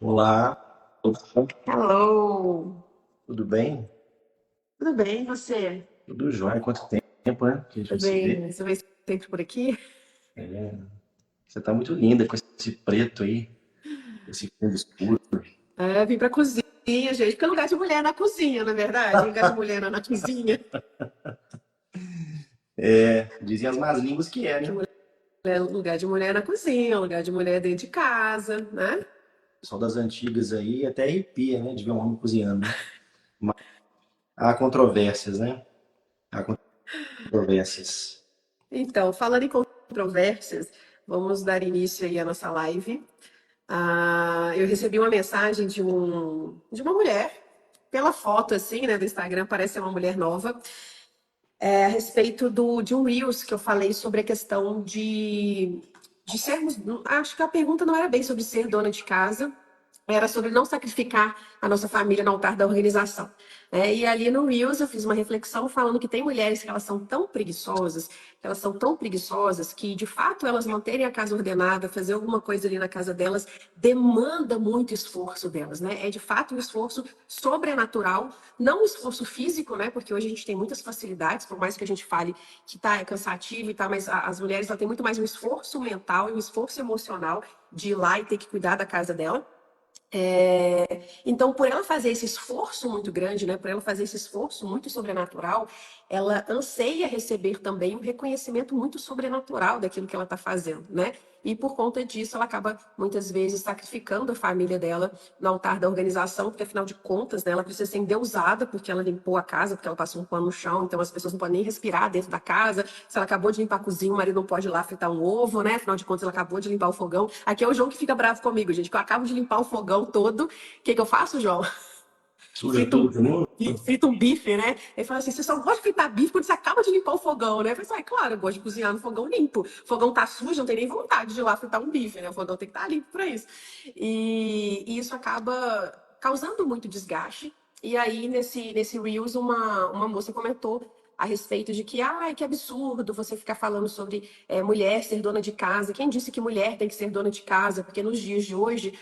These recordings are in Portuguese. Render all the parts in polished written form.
Olá, Hello! tudo bem? Tudo bem, e você? Tudo jóia? Quanto tempo, né? Que a gente não Tudo se bem? vê. Você vai sempre por aqui? É, você tá muito linda com esse preto aí, esse fundo escuro. Vim pra cozinha, gente, porque é lugar de mulher na cozinha, na é verdade? Lugar de mulher na cozinha. Dizem as más línguas que é, Que né? lugar de mulher na cozinha, lugar de mulher dentro de casa, né? O pessoal das antigas aí até arrepia, né? De ver um homem cozinhando, né? Mas há controvérsias, né? Há controvérsias. Então, falando em controvérsias, vamos dar início aí à nossa live. Eu recebi uma mensagem de uma mulher, pela foto assim, né, do Instagram, parece ser uma mulher nova, a respeito de um Reels que eu falei sobre a questão de sermos. Acho que a pergunta não era bem sobre ser dona de casa, era sobre não sacrificar a nossa família no altar da organização. E ali no Reels eu fiz uma reflexão falando que tem mulheres que elas são tão preguiçosas, que de fato elas manterem a casa ordenada, fazer alguma coisa ali na casa delas, demanda muito esforço delas, né? É de fato um esforço sobrenatural, não um esforço físico, né? Porque hoje a gente tem muitas facilidades, por mais que a gente fale que tá, é cansativo e tá, mas as mulheres têm muito mais um esforço mental e um esforço emocional de ir lá e ter que cuidar da casa dela. Então, por ela fazer esse esforço muito grande, né, por ela fazer esse esforço muito sobrenatural, ela anseia receber também um reconhecimento muito sobrenatural daquilo que ela está fazendo, né? E por conta disso, ela acaba muitas vezes sacrificando a família dela no altar da organização, porque afinal de contas, né, ela precisa ser endeusada porque ela limpou a casa, porque ela passou um pano no chão, então as pessoas não podem nem respirar dentro da casa. Se ela acabou de limpar a cozinha, o marido não pode ir lá fritar um ovo, né? Afinal de contas, ela acabou de limpar o fogão. Aqui é o João que fica bravo comigo, gente, que eu acabo de limpar o fogão todo. O que eu faço, João? Suja Frito tudo de novo? frita um bife, né? Ele fala assim: você só gosta de fritar bife quando você acaba de limpar o fogão, né? Eu falei assim: claro, eu gosto de cozinhar no fogão limpo. O fogão tá sujo, não tem nem vontade de ir lá fritar um bife, né? O fogão tem que estar limpo para isso. E isso acaba causando muito desgaste. E aí, nesse Reels, uma moça comentou a respeito de que, ai, que absurdo você ficar falando sobre mulher ser dona de casa. Quem disse que mulher tem que ser dona de casa? Porque nos dias de hoje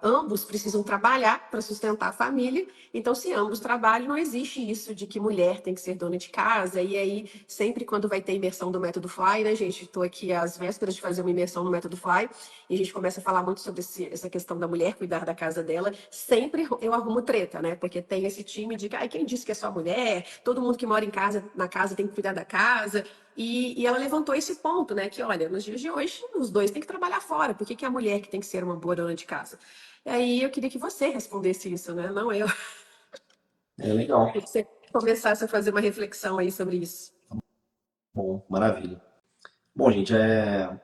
ambos precisam trabalhar para sustentar a família. Então, se ambos trabalham, não existe isso de que mulher tem que ser dona de casa. E aí, sempre quando vai ter imersão do método Fly, né, gente? Estou aqui às vésperas de fazer uma imersão no método Fly e a gente começa a falar muito sobre essa questão da mulher cuidar da casa dela. Sempre eu arrumo treta, né? Porque tem esse time de que, ai, quem disse que é só mulher? Todo mundo que mora em casa, na casa, tem que cuidar da casa. E ela levantou esse ponto, né? Que olha, nos dias de hoje, os dois têm que trabalhar fora. Por que, que é a mulher que tem que ser uma boa dona de casa? E aí eu queria que você respondesse isso, né? Não eu. É legal. Queria que você começasse a fazer uma reflexão aí sobre isso. Bom, maravilha. Bom, gente, é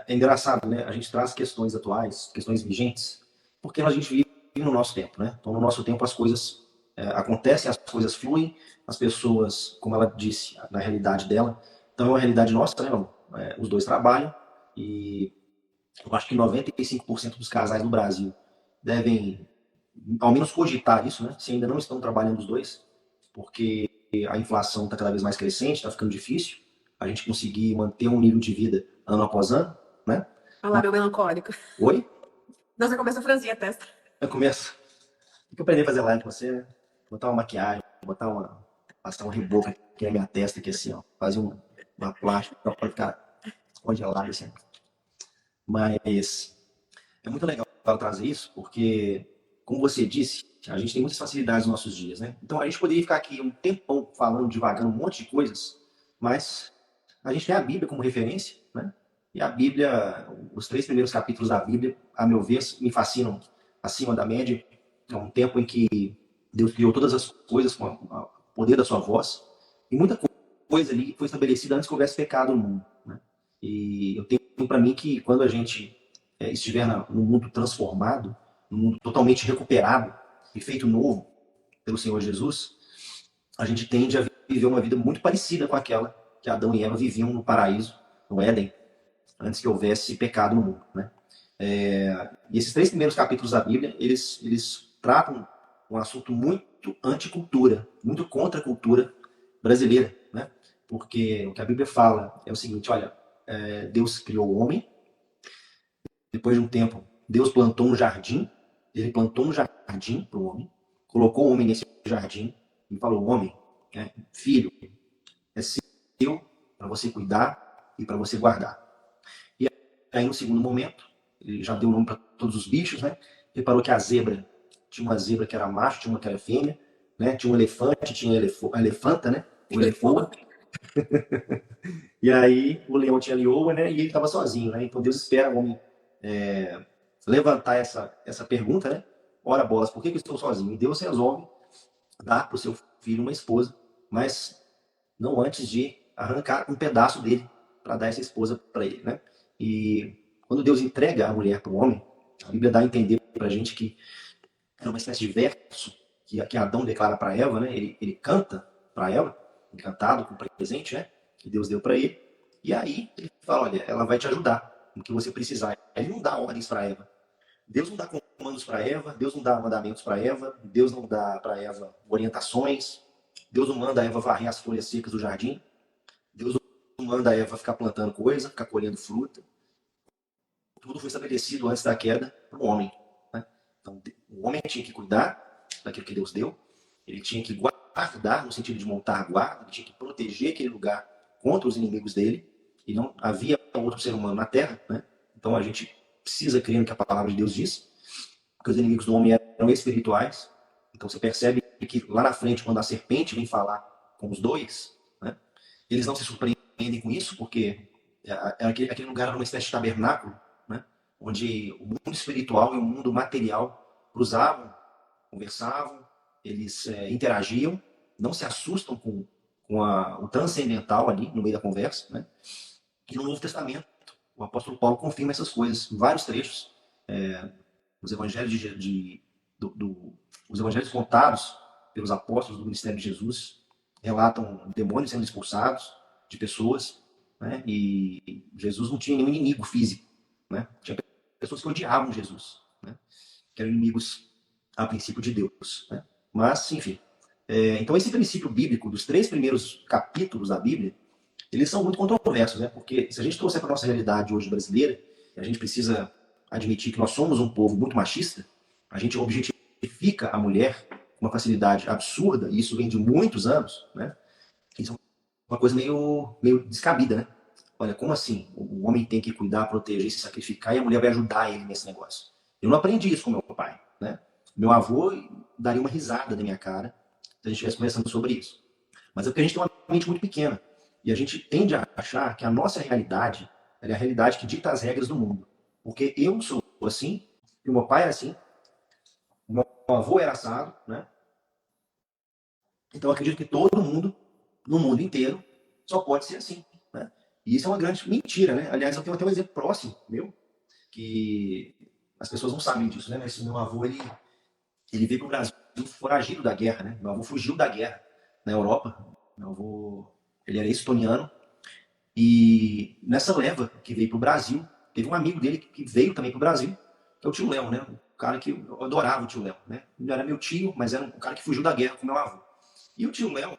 engraçado, né? A gente traz questões atuais, questões vigentes, porque a gente vive no nosso tempo, né? Então, no nosso tempo, as coisas acontecem, as coisas fluem, as pessoas, como ela disse, na realidade dela. Então, é uma realidade nossa, né? Os dois trabalham e eu acho que 95% dos casais no Brasil devem, ao menos, cogitar isso, né? Se ainda não estão trabalhando os dois, porque a inflação está cada vez mais crescente, está ficando difícil a gente conseguir manter um nível de vida ano após ano, né? Olha lá, meu melancólico. Oi? Nossa, começa a franzir a testa. Eu começo. Tem que aprender a fazer live com você, né? Botar uma maquiagem, passar um reboco aqui na minha testa, aqui assim, ó. Fazer uma plástica para ficar congelado, assim. Mas é muito legal trazer isso, porque, como você disse, a gente tem muitas facilidades nos nossos dias, né? Então a gente poderia ficar aqui um tempão falando, divagando um monte de coisas, mas a gente tem a Bíblia como referência, né? E a Bíblia, os três primeiros capítulos da Bíblia, a meu ver, me fascinam acima da média. É um tempo em que Deus criou todas as coisas com o poder da sua voz, e muita coisa ali foi estabelecida antes que houvesse pecado no mundo, né? E eu tenho para mim que quando a gente estiver no mundo transformado, no mundo totalmente recuperado e feito novo pelo Senhor Jesus, a gente tende a viver uma vida muito parecida com aquela que Adão e Eva viviam no paraíso, no Éden, antes que houvesse pecado no mundo, né? E esses três primeiros capítulos da Bíblia, eles tratam um assunto muito anticultura, muito contra a cultura brasileira, né? Porque o que a Bíblia fala é o seguinte, olha, Deus criou o homem, depois de um tempo, Deus plantou um jardim, ele plantou um jardim para o homem, colocou o homem nesse jardim e falou: homem, filho, é seu para você cuidar e para você guardar. E aí, no segundo momento, ele já deu nome para todos os bichos, né? Reparou que a zebra, tinha uma zebra que era macho, tinha uma que era fêmea, né? Tinha um elefante, tinha a elefanta, né? O elefoa. E aí o leão tinha a leoa, né? E ele estava sozinho, né? Então Deus espera o homem levantar essa pergunta, né? Ora, bolas, por que eu estou sozinho? E Deus resolve dar para o seu filho uma esposa, mas não antes de arrancar um pedaço dele para dar essa esposa para ele, né? E quando Deus entrega a mulher para o homem, a Bíblia dá a entender para a gente que é uma espécie de verso que Adão declara para Eva, né? Ele canta para ela, encantado com o presente, né? Que Deus deu para ele. E aí ele fala, olha, ela vai te ajudar no que você precisar. Ele não dá ordens para Eva. Deus não dá comandos para Eva, Deus não dá mandamentos para Eva, Deus não dá para Eva orientações, Deus não manda a Eva varrer as folhas secas do jardim, Deus não manda a Eva ficar plantando coisa, ficar colhendo fruta. Tudo foi estabelecido antes da queda para o homem. Né? Então, o homem tinha que cuidar daquilo que Deus deu, ele tinha que guardar, no sentido de montar guarda, ele tinha que proteger aquele lugar contra os inimigos dele, e não havia outro ser humano na terra. Né? Então a gente precisa crer no que a palavra de Deus diz, que os inimigos do homem eram espirituais. Então você percebe que lá na frente, quando a serpente vem falar com os dois, né, eles não se surpreendem com isso, porque aquele lugar era uma espécie de tabernáculo, né, onde o mundo espiritual e o mundo material cruzavam, conversavam, eles interagiam, não se assustam com o transcendental ali no meio da conversa. Né? E no Novo Testamento, o apóstolo Paulo confirma essas coisas em vários trechos. Os evangelhos os evangelhos contados pelos apóstolos do ministério de Jesus relatam demônios sendo expulsados de pessoas, né? E Jesus não tinha nenhum inimigo físico, né? Tinha pessoas que odiavam Jesus, né? Que eram inimigos a princípio de Deus, né? Mas, enfim. Então esse princípio bíblico dos 3 primeiros capítulos da Bíblia, eles são muito controversos, né? Porque se a gente trouxer para a nossa realidade hoje brasileira, a gente precisa admitir que nós somos um povo muito machista, a gente objetifica a mulher com uma facilidade absurda, e isso vem de muitos anos, né? Isso é uma coisa meio descabida, né? Olha, como assim? O homem tem que cuidar, proteger, se sacrificar, e a mulher vai ajudar ele nesse negócio. Eu não aprendi isso com meu pai, né? Meu avô daria uma risada na minha cara se a gente estivesse conversando sobre isso. Mas é porque a gente tem uma mente muito pequena. E a gente tende a achar que a nossa realidade é a realidade que dita as regras do mundo. Porque eu sou assim, e o meu pai é assim, o meu avô era assado, né? Então eu acredito que todo mundo, no mundo inteiro, só pode ser assim. Né? E isso é uma grande mentira, né? Aliás, eu tenho até um exemplo próximo meu, que as pessoas não sabem disso, né? Mas o meu avô, ele veio para o Brasil foragido da guerra, né? Meu avô fugiu da guerra na Europa. Meu avô, ele era estoniano. E nessa leva que veio para o Brasil, teve um amigo dele que veio também para o Brasil, que é o tio Léo, né? Um cara que eu adorava o tio Léo, né? Ele era meu tio, mas era um cara que fugiu da guerra com meu avô. E o tio Léo,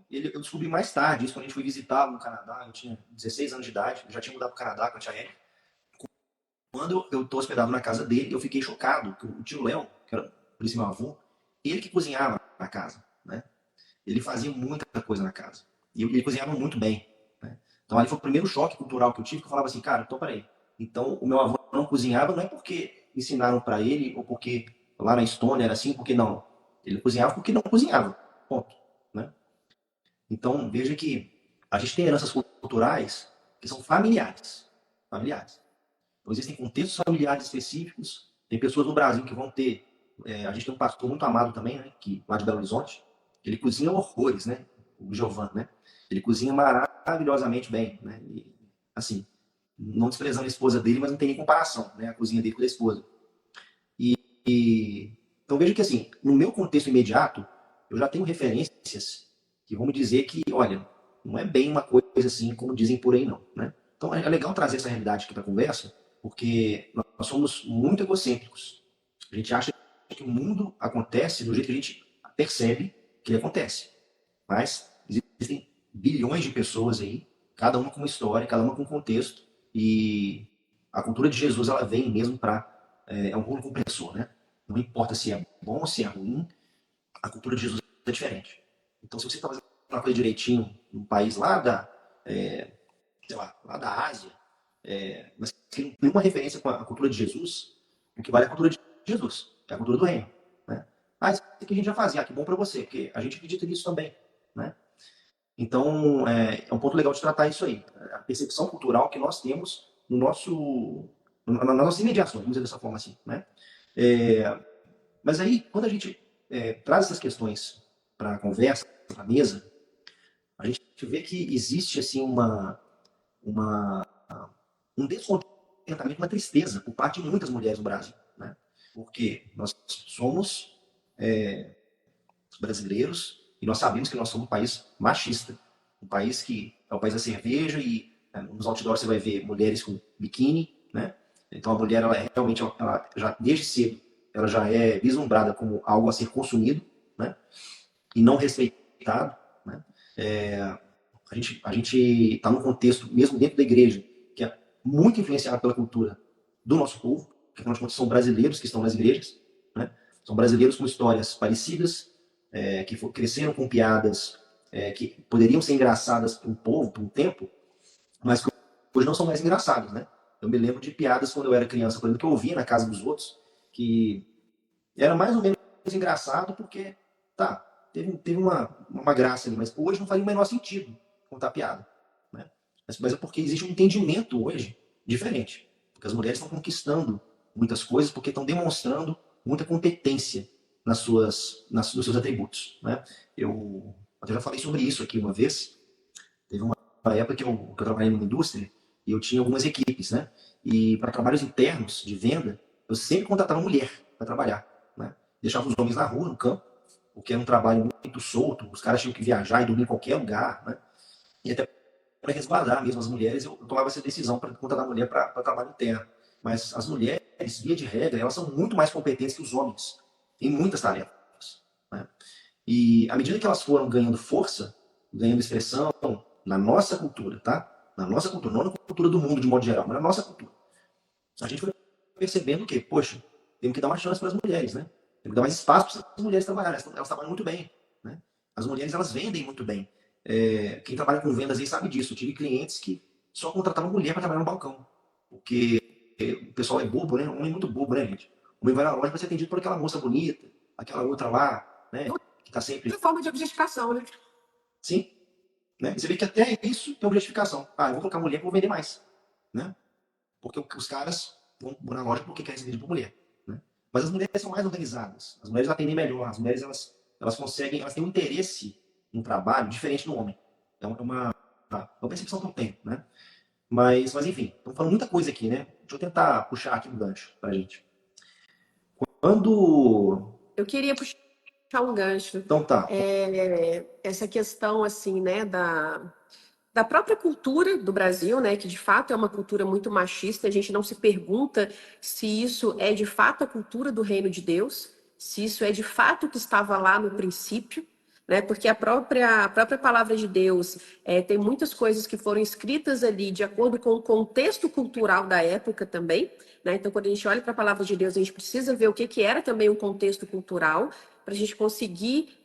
eu descobri mais tarde, isso quando a gente foi visitá-lo no Canadá, eu tinha 16 anos de idade, eu já tinha mudado para o Canadá com a tia Érica. Quando eu estou hospedado na casa dele, eu fiquei chocado, que o tio Léo, que era por isso meu avô, ele que cozinhava na casa, né? Ele fazia muita coisa na casa. E ele cozinhava muito bem, né? Então ali foi o primeiro choque cultural que eu tive, que eu falava assim, cara, então peraí. Então o meu avô não cozinhava, não é porque ensinaram para ele, ou porque lá na Estônia era assim, porque não. Ele cozinhava porque não cozinhava, ponto. Né? Então veja que a gente tem heranças culturais que são familiares. Familiares. Então existem contextos familiares específicos, tem pessoas no Brasil que vão ter, a gente tem um pastor muito amado também, né, que, lá de Belo Horizonte, ele cozinha horrores, né, o Giovan, né, ele cozinha maravilhosamente bem, né, e, assim, não desprezando a esposa dele, mas não tem nem comparação, né, a cozinha dele com a da esposa. Então veja que, assim, no meu contexto imediato, eu já tenho referências que vão me dizer que, olha, não é bem uma coisa assim como dizem por aí, não, né. Então é legal trazer essa realidade aqui para a conversa, porque nós somos muito egocêntricos. A gente acha que o mundo acontece do jeito que a gente percebe que ele acontece. Mas existem bilhões de pessoas aí, cada uma com uma história, cada uma com um contexto, e a cultura de Jesus ela vem mesmo para é um rolo compressor, né? Não importa se é bom ou se é ruim, a cultura de Jesus é diferente. Então, se você está fazendo uma coisa direitinho num país lá sei lá da Ásia, mas que não tem nenhuma referência com a cultura de Jesus, o que vale é a cultura de Jesus, que é a cultura do reino. Né? Isso aqui a gente já fazia, que bom para você, porque a gente acredita nisso também. Né? Então, é um ponto legal de tratar isso aí. A percepção cultural que nós temos no nas nossas imediações, vamos dizer dessa forma assim. Né? É, mas aí, quando a gente traz essas questões para a conversa, para a mesa, a gente vê que existe assim uma, um descontentamento, uma tristeza por parte de muitas mulheres no Brasil. Né? Porque nós somos brasileiros e nós sabemos que nós somos um país machista. Um país que é o país da cerveja e nos outdoors você vai ver mulheres com biquíni, né? Então a mulher, ela realmente, ela já desde cedo, ela já é vislumbrada como algo a ser consumido, né? E não respeitado, né? A gente está num contexto, mesmo dentro da igreja, que é muito influenciado pela cultura do nosso povo, que afinal de contas são brasileiros que estão nas igrejas, né? São brasileiros com histórias parecidas, que cresceram com piadas que poderiam ser engraçadas para um povo, para um tempo, mas que hoje não são mais engraçadas, né? Eu me lembro de piadas quando eu era criança, por exemplo, que eu ouvia na casa dos outros, que era mais ou menos engraçado porque, tá, teve uma graça ali, mas hoje não faria o menor sentido contar piada. Né? Mas é porque existe um entendimento hoje diferente. Porque as mulheres estão conquistando muitas coisas porque estão demonstrando muita competência nos seus atributos. Né? Eu até já falei sobre isso aqui uma vez. Teve uma época que eu trabalhei numa indústria e eu tinha algumas equipes. Né? E para trabalhos internos de venda, eu sempre contratava mulher para trabalhar. Né? Deixava os homens na rua, no campo, porque era um trabalho muito solto, os caras tinham que viajar e dormir em qualquer lugar. Né? E até para resguardar mesmo as mulheres, eu tomava essa decisão para contratar a mulher para trabalho interno. Mas as mulheres, via de regra, elas são muito mais competentes que os homens em muitas tarefas. Né? E à medida que elas foram ganhando força, ganhando expressão na nossa cultura, tá? Na nossa cultura, não na cultura do mundo de modo geral, mas na nossa cultura. A gente foi percebendo que, poxa, temos que dar uma chance para as mulheres, né? Temos que dar mais espaço para as mulheres trabalharem. Elas trabalham muito bem, né? As mulheres, elas vendem muito bem. Quem trabalha com vendas aí sabe disso. Eu tive clientes que só contratavam mulher para trabalhar no balcão. Porque o pessoal é bobo, né? O homem é muito bobo, né, gente? O homem vai na loja para ser atendido por aquela moça bonita, aquela outra lá, né? Que tá sempre. É forma de objetificação, né? Sim, né? E você vê que até isso tem objetificação. Eu vou colocar mulher para vender mais, né? Porque os caras vão na loja porque querem ser vendido por mulher. Né? Mas as mulheres são mais organizadas. As mulheres atendem melhor. As mulheres, elas conseguem, elas têm um interesse no trabalho diferente do homem. Então, é uma percepção que eu tenho, né? Mas enfim, estamos falando muita coisa aqui, né? Deixa eu tentar puxar aqui um gancho pra gente. Quando... Eu queria puxar um gancho. Então tá. Essa questão, assim, né, da própria cultura do Brasil, né, que de fato é uma cultura muito machista, a gente não se pergunta se isso é de fato a cultura do reino de Deus, se isso é de fato o que estava lá no princípio, né, porque a própria palavra de Deus tem muitas coisas que foram escritas ali de acordo com o contexto cultural da época também, né, então quando a gente olha para a palavra de Deus, a gente precisa ver o que era também o contexto cultural, para a gente conseguir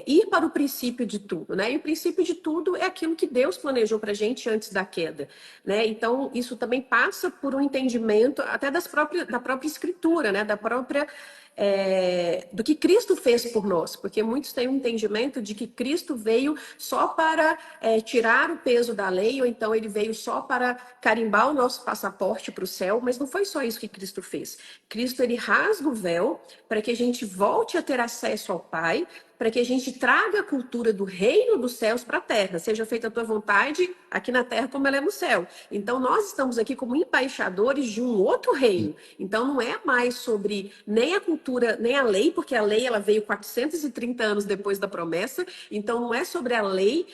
ir para o princípio de tudo, né? E o princípio de tudo é aquilo que Deus planejou para a gente antes da queda, né? Então, isso também passa por um entendimento até da própria escritura, né? Do que Cristo fez por nós, porque muitos têm um entendimento de que Cristo veio só para tirar o peso da lei, ou então ele veio só para carimbar o nosso passaporte para o céu, mas não foi só isso que Cristo fez. Cristo, ele rasga o véu para que a gente volte a ter acesso ao Pai, para que a gente traga a cultura do reino dos céus para a terra. Seja feita a tua vontade aqui na terra como ela é no céu. Então, nós estamos aqui como embaixadores de um outro reino. Então, não é mais sobre nem a cultura, nem a lei, porque a lei ela veio 430 anos depois da promessa. Então, não é sobre a lei,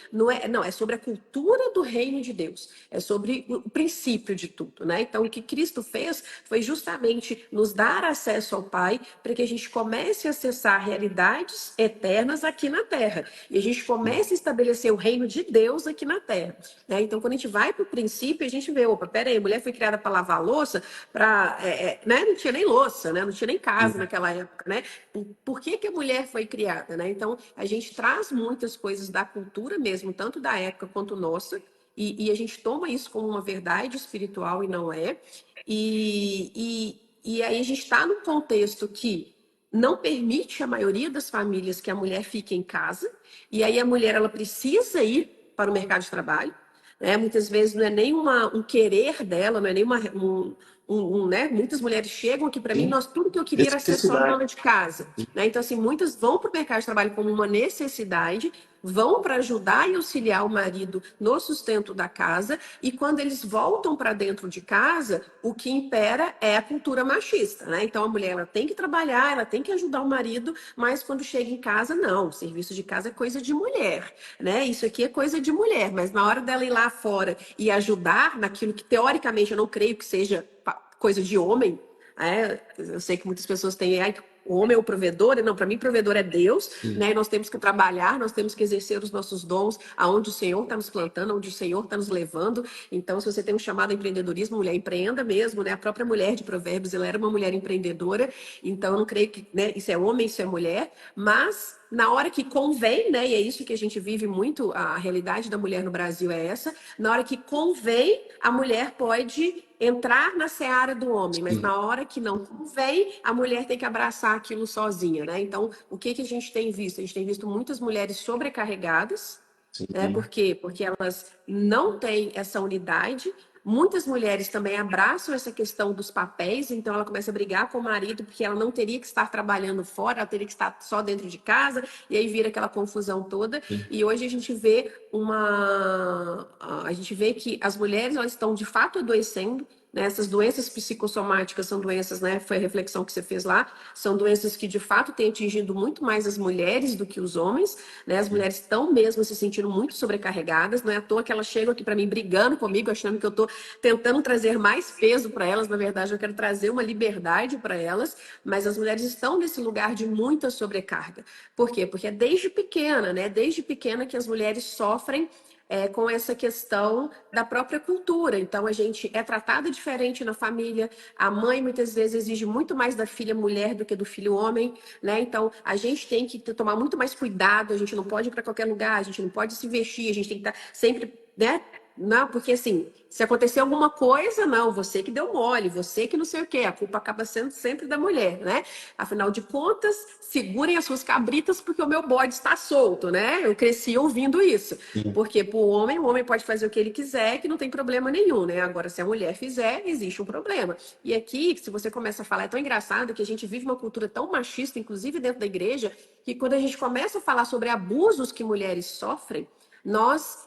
é sobre a cultura do reino de Deus. É sobre o princípio de tudo, né? Então, o que Cristo fez foi justamente nos dar acesso ao Pai para que a gente comece a acessar realidades eternas eternas aqui na Terra. E a gente começa a estabelecer o reino de Deus aqui na Terra, né? Então, quando a gente vai para o princípio, a gente vê, opa, peraí, a mulher foi criada para lavar louça, né? Não tinha nem louça, né? Não tinha nem casa naquela época, né? Por que que a mulher foi criada, né? Então, a gente traz muitas coisas da cultura mesmo, tanto da época quanto nossa, e a gente toma isso como uma verdade espiritual e não é. E aí a gente está num contexto que não permite a maioria das famílias que a mulher fique em casa, e aí a mulher ela precisa ir para o mercado de trabalho, né? Muitas vezes não é nem um querer dela, não é nem né? Muitas mulheres chegam aqui para mim, Sim, nós, tudo que eu queria era ser só necessidade. dona de casa, né? Então, assim, muitas vão para o mercado de trabalho como uma necessidade, vão para ajudar e auxiliar o marido no sustento da casa, e quando eles voltam para dentro de casa, o que impera é a cultura machista, né? Então a mulher ela tem que trabalhar, ela tem que ajudar o marido, mas quando chega em casa, não, o serviço de casa é coisa de mulher, né? Isso aqui é coisa de mulher, mas na hora dela ir lá fora e ajudar naquilo que teoricamente eu não creio que seja coisa de homem, eu sei que muitas pessoas têm, o homem é o provedor, não, para mim provedor é Deus, Sim. né? E nós temos que trabalhar, nós temos que exercer os nossos dons aonde o Senhor está nos plantando, aonde o Senhor está nos levando. Então, se você tem um chamado a empreendedorismo, mulher, empreenda mesmo, né? A própria mulher de Provérbios, ela era uma mulher empreendedora, então eu não creio que, né, isso é homem, isso é mulher, mas na hora que convém, né? E é isso que a gente vive muito, a realidade da mulher no Brasil é essa, na hora que convém, a mulher pode entrar na seara do homem, mas Sim. na hora que não convém, a mulher tem que abraçar aquilo sozinha, né? Então, o que que a gente tem visto? A gente tem visto muitas mulheres sobrecarregadas, né? Sim. Por quê? Porque elas não têm essa unidade. Muitas mulheres também abraçam essa questão dos papéis, então ela começa a brigar com o marido porque ela não teria que estar trabalhando fora, ela teria que estar só dentro de casa, e aí vira aquela confusão toda. Sim. E hoje a gente vê a gente vê que as mulheres elas estão de fato adoecendo, né? Essas doenças psicossomáticas são doenças, né? Foi a reflexão que você fez lá, são doenças que de fato têm atingido muito mais as mulheres do que os homens, né? As mulheres estão mesmo se sentindo muito sobrecarregadas, não é à toa que elas chegam aqui para mim brigando comigo, achando que eu estou tentando trazer mais peso para elas. Na verdade, eu quero trazer uma liberdade para elas, mas as mulheres estão nesse lugar de muita sobrecarga. Por quê? Porque é desde pequena, né? Desde pequena que as mulheres sofrem com essa questão da própria cultura. Então, a gente é tratada diferente na família. A mãe, muitas vezes, exige muito mais da filha mulher do que do filho homem, né? Então, a gente tem que tomar muito mais cuidado. A gente não pode ir para qualquer lugar, a gente não pode se vestir, a gente tem que estar sempre, né? Não, porque assim, se acontecer alguma coisa, não, você que deu mole, você que não sei o quê, a culpa acaba sendo sempre da mulher, né? Afinal de contas, segurem as suas cabritas porque o meu bode está solto, né? Eu cresci ouvindo isso. Sim. Porque para o homem pode fazer o que ele quiser, que não tem problema nenhum, né? Agora, se a mulher fizer, existe um problema. E aqui, se você começa a falar, é tão engraçado que a gente vive uma cultura tão machista, inclusive dentro da igreja, que quando a gente começa a falar sobre abusos que mulheres sofrem, nós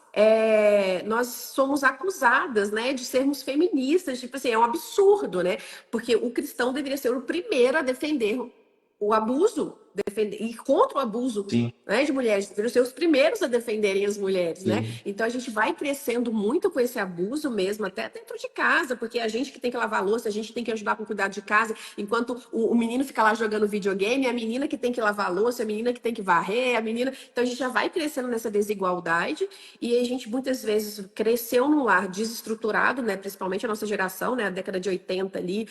somos acusadas, né, de sermos feministas, tipo assim, é um absurdo, né? Porque o cristão deveria ser o primeiro a defender o abuso, defender e contra o abuso, Sim. né, de mulheres, deveriam ser os primeiros a defenderem as mulheres, né? Sim. Então a gente vai crescendo muito com esse abuso mesmo, até dentro de casa, porque a gente que tem que lavar a louça, a gente tem que ajudar com o cuidado de casa, enquanto o menino fica lá jogando videogame, a menina que tem que lavar a louça, a menina que tem que varrer, a menina. Então a gente já vai crescendo nessa desigualdade e a gente muitas vezes cresceu num lar desestruturado, né? Principalmente a nossa geração, né? A década de 80 ali,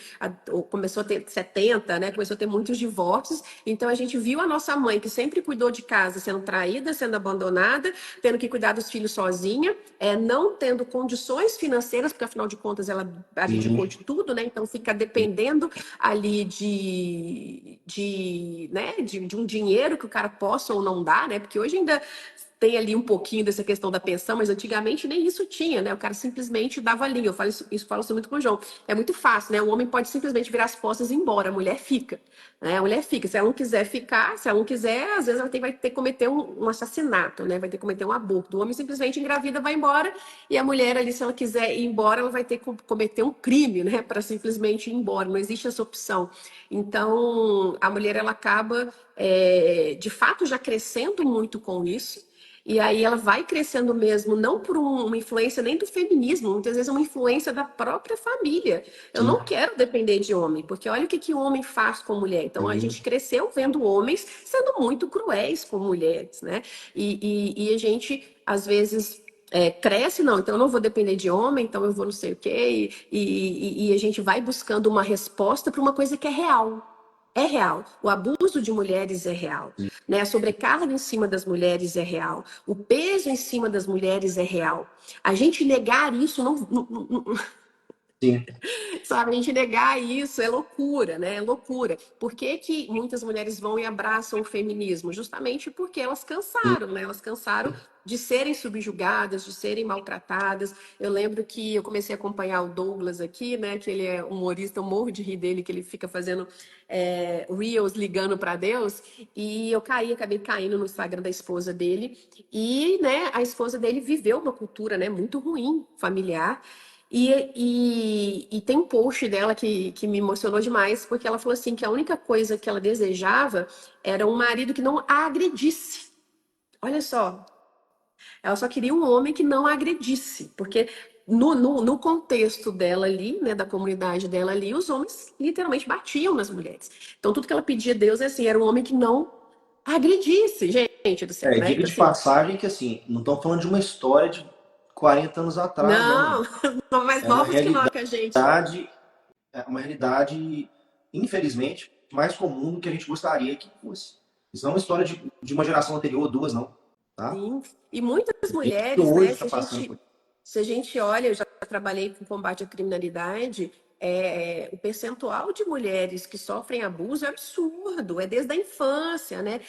começou a ter 70, né? Começou a ter muitos divórcios. Então a gente viu a nossa mãe, que sempre cuidou de casa, sendo traída, sendo abandonada, tendo que cuidar dos filhos sozinha, não tendo condições financeiras, porque afinal de contas ela abdicou Sim. de tudo, né? Então fica dependendo ali né? de um dinheiro que o cara possa ou não dar, né? Porque hoje ainda tem ali um pouquinho dessa questão da pensão, mas antigamente nem isso tinha, né? O cara simplesmente dava a linha. Eu falo isso falo isso muito com o João. É muito fácil, né? O homem pode simplesmente virar as costas e ir embora, a mulher fica. Né? A mulher fica. Se ela não quiser ficar, se ela não quiser, às vezes ela vai ter que cometer um assassinato, né? Vai ter que cometer um aborto. O homem simplesmente engravida, vai embora, e a mulher ali, se ela quiser ir embora, ela vai ter que cometer um crime, né? Para simplesmente ir embora. Não existe essa opção. Então, a mulher ela acaba, de fato, já crescendo muito com isso. E aí ela vai crescendo mesmo, não por uma influência nem do feminismo, muitas vezes é uma influência da própria família. Eu Sim, não quero depender de homem, porque olha o que que o homem faz com a mulher. Então a sim, gente cresceu vendo homens sendo muito cruéis com mulheres, né? E a gente, às vezes, cresce, não, então eu não vou depender de homem, então eu vou não sei o quê, e a gente vai buscando uma resposta para uma coisa que é real. É real. O abuso de mulheres é real, né? A sobrecarga em cima das mulheres é real. O peso em cima das mulheres é real. A gente negar isso sim, sabe, a gente negar isso é loucura, né? É loucura. Por que que muitas mulheres vão e abraçam o feminismo? Justamente porque elas sim. cansaram, né? Elas cansaram de serem subjugadas, de serem maltratadas. Eu lembro que eu comecei a acompanhar o Douglas aqui, né? Que ele é humorista, eu morro de rir dele, que ele fica fazendo reels ligando para Deus. E eu acabei caindo no Instagram da esposa dele. E, né, a esposa dele viveu uma cultura, né, muito ruim, familiar. E tem um post dela que me emocionou demais, porque ela falou assim que a única coisa que ela desejava era um marido que não a agredisse. Olha só, ela só queria um homem que não a agredisse, porque no contexto dela ali, né, da comunidade dela ali, os homens literalmente batiam nas mulheres. Então tudo que ela pedia a Deus assim, era um homem que não agredisse, gente do céu, né? Diga Então de assim, passagem que, assim, não estamos falando de uma história de 40 anos atrás, não, não, irmão. mais É uma novos que nós, que a gente. realidade, é uma realidade, infelizmente, mais comum do que a gente gostaria que fosse. Isso não é uma história de uma geração anterior, duas, não. Tá? Sim, e muitas A gente mulheres, hoje né? está passando por Se a gente olha, eu já trabalhei com combate à criminalidade, o percentual de mulheres que sofrem abuso é absurdo, é desde a infância, né?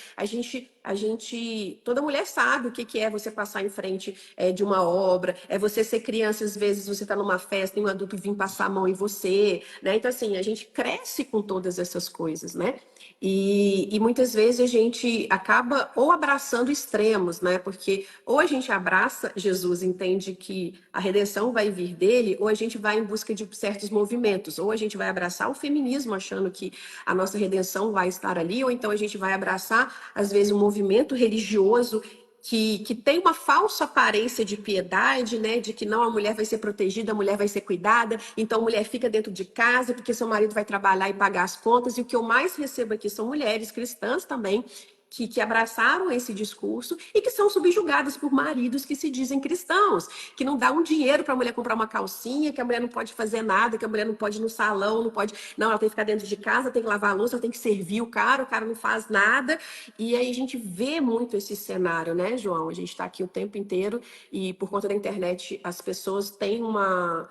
Toda mulher sabe o que que é você passar em frente de uma obra, é você ser criança, às vezes você está numa festa e um adulto vir passar a mão em você, né? Então, assim, a gente cresce com todas essas coisas, né? E muitas vezes a gente acaba ou abraçando extremos, né? Porque ou a gente abraça Jesus, entende que a redenção vai vir dele, ou a gente vai em busca de certos movimentos, ou a gente vai abraçar o feminismo achando que a nossa redenção vai estar ali, ou então a gente vai abraçar, às vezes, um movimento religioso que tem uma falsa aparência de piedade, né? De que não, a mulher vai ser protegida, a mulher vai ser cuidada, então a mulher fica dentro de casa porque seu marido vai trabalhar e pagar as contas. E o que eu mais recebo aqui são mulheres cristãs também. Que abraçaram esse discurso e que são subjugadas por maridos que se dizem cristãos, que não dá um dinheiro para a mulher comprar uma calcinha, que a mulher não pode fazer nada, que a mulher não pode ir no salão, não pode. Não, ela tem que ficar dentro de casa, tem que lavar a louça, ela tem que servir o cara não faz nada. E aí a gente vê muito esse cenário, né, João? A gente está aqui o tempo inteiro e por conta da internet as pessoas têm uma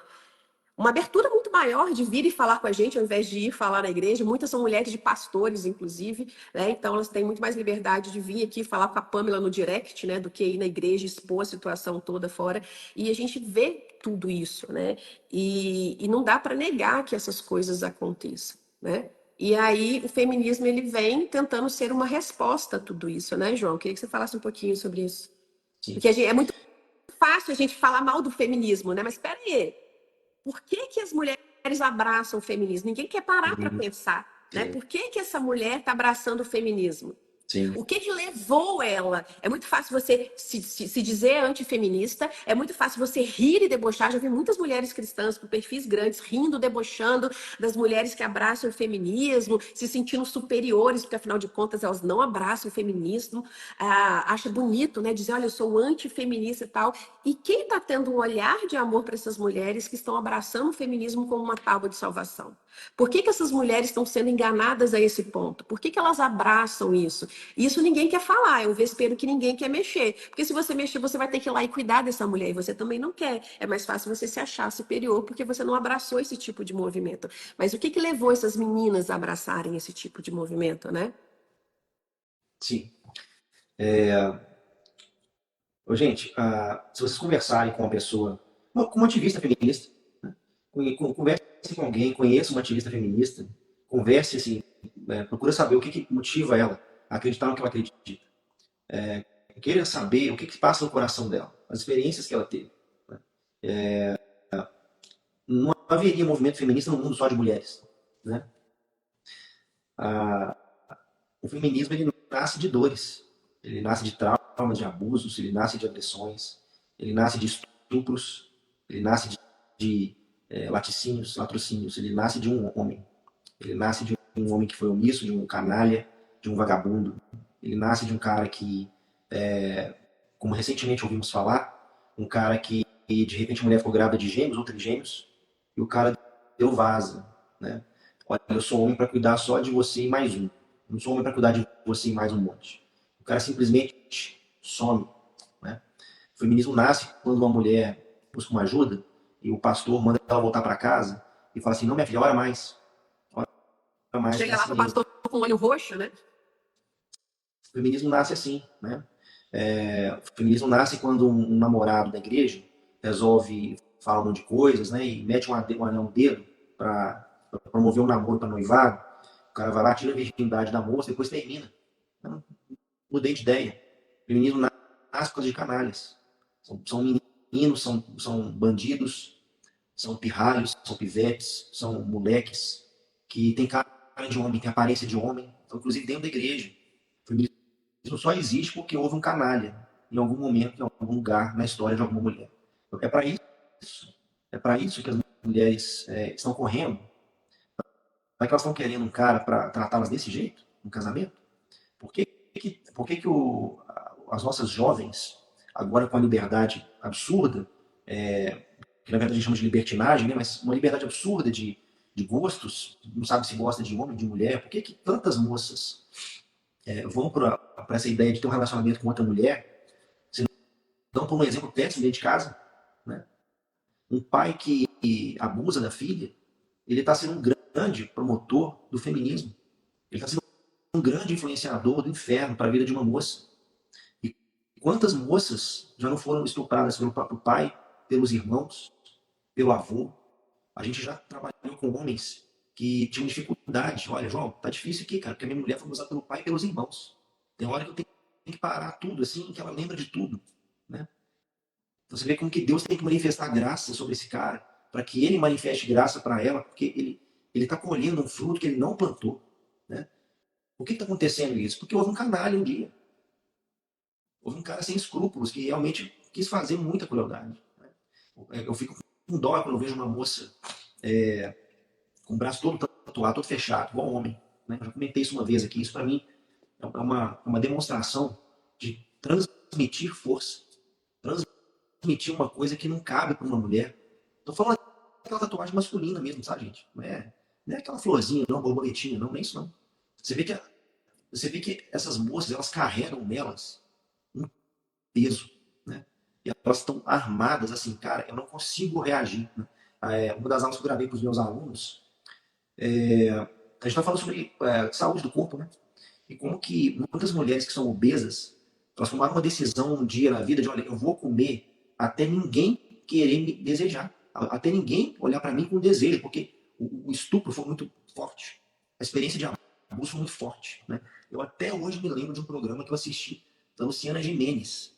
abertura muito maior de vir e falar com a gente ao invés de ir falar na igreja. Muitas são mulheres de pastores, inclusive, né? Então elas têm muito mais liberdade de vir aqui falar com a Pamela no direct, né? Do que ir na igreja e expor a situação toda fora. E a gente vê tudo isso, né? E não dá para negar que essas coisas aconteçam, né? E aí o feminismo ele vem tentando ser uma resposta a tudo isso, né, João? Queria que você falasse um pouquinho sobre isso. sim. Porque é muito fácil a gente falar mal do feminismo, né? Mas espera aí, por que que as mulheres abraçam o feminismo? Ninguém quer parar para pensar, né? Sim, Por que que essa mulher está abraçando o feminismo? sim, O que que levou ela? É muito fácil você se dizer antifeminista, é muito fácil você rir e debochar. Já vi muitas mulheres cristãs com perfis grandes rindo, debochando das mulheres que abraçam o feminismo, se sentindo superiores, porque afinal de contas elas não abraçam o feminismo. Acha bonito, né? Dizer, olha, eu sou antifeminista e tal. E quem está tendo um olhar de amor para essas mulheres que estão abraçando o feminismo como uma tábua de salvação? Por que que essas mulheres estão sendo enganadas a esse ponto? Por que que elas abraçam isso? Isso ninguém quer falar, é um vespeiro que ninguém quer mexer. Porque se você mexer, você vai ter que ir lá e cuidar dessa mulher, e você também não quer. É mais fácil você se achar superior porque você não abraçou esse tipo de movimento. Mas o que que levou essas meninas a abraçarem esse tipo de movimento, né? sim. Ô, gente, se vocês conversarem com uma pessoa, com uma ativista feminista, né? Converse com alguém, conheça uma ativista feminista, converse assim, procura saber o que, que motiva ela a acreditar no que ela acredita. Queira saber o que, que passa no coração dela, as experiências que ela teve. Né? Não haveria movimento feminista no mundo só de mulheres. Né? O feminismo ele nasce de dores. ele nasce de traumas, de abusos, ele nasce de agressões, ele nasce de estupros, ele nasce de laticínios, latrocínios, ele nasce de um homem. Ele nasce de um homem que foi omisso, de um canalha, de um vagabundo. Ele nasce de um cara que, como recentemente ouvimos falar, um cara que de repente a mulher ficou grávida de gêmeos ou trigêmeos, e o cara deu vaza, né? Olha, eu sou homem para cuidar só de você e mais um. Eu não sou homem para cuidar de você e mais um monte. O cara simplesmente some, né? O feminismo nasce quando uma mulher busca uma ajuda e o pastor manda ela voltar para casa e fala assim: não, minha filha, ora mais Chega lá desse pro jeito. pastor com o olho roxo, né? O feminismo nasce assim, né? O feminismo nasce quando um namorado da igreja resolve falar um monte de coisas, né? E mete um anel no dedo para promover um namoro para noivado. O cara vai lá, tira a virgindade da moça, depois termina. Não mudei de ideia. O feminismo nasce por causa de canalhas. São meninos, são bandidos, são pirralhos, são pivetes, são moleques que têm cara de homem, têm aparência de homem. Então, inclusive dentro da igreja. O feminismo isso só existe porque houve um canalha em algum momento, em algum lugar na história de alguma mulher. É para isso, é para isso que as mulheres estão correndo. Para que elas estão querendo um cara para tratá-las desse jeito, no casamento? Por que as nossas jovens, agora com a liberdade absurda, que na verdade a gente chama de libertinagem, né? Mas uma liberdade absurda de gostos, não sabe se gosta de homem, de mulher, por que tantas moças vão para essa ideia de ter um relacionamento com outra mulher, se não por um exemplo péssimo dentro de casa, né? Um pai que abusa da filha, ele está sendo um grande promotor do feminismo. Ele está sendo um grande influenciador do inferno para a vida de uma moça. E quantas moças já não foram estupradas pelo próprio pai, pelos irmãos, pelo avô? A gente já trabalhou com homens que tinham dificuldade. Olha, João, tá difícil aqui, cara, porque a minha mulher foi abusada pelo pai e pelos irmãos. Tem hora que eu tenho que parar tudo, assim, que ela lembra de tudo, né? Então você vê como que Deus tem que manifestar graça sobre esse cara, para que ele manifeste graça para ela, porque ele está colhendo um fruto que ele não plantou, né? Por que está acontecendo isso? Porque houve um canalha um dia. Houve um cara sem escrúpulos que realmente quis fazer muita crueldade, né? Eu fico com dó quando eu vejo uma moça com o braço todo tatuado, todo fechado, igual homem, né? Eu já comentei isso uma vez aqui. Isso para mim é uma demonstração de transmitir força, transmitir uma coisa que não cabe para uma mulher. Tô falando daquela tatuagem masculina mesmo, sabe, gente? Não é aquela florzinha, não, borboletinha, não, nem isso não. Você vê que, você vê que essas moças, elas carregam nelas um peso, né? E elas estão armadas assim, cara, eu não consigo reagir, né? Uma das aulas que eu gravei para os meus alunos, a gente está falando sobre saúde do corpo, né? E como que muitas mulheres que são obesas, elas tomaram uma decisão um dia na vida de, olha, eu vou comer até ninguém querer me desejar, até ninguém olhar para mim com desejo, porque o estupro foi muito forte, a experiência de abuso foi muito forte, né? Eu até hoje me lembro de um programa que eu assisti da Luciana Gimenez.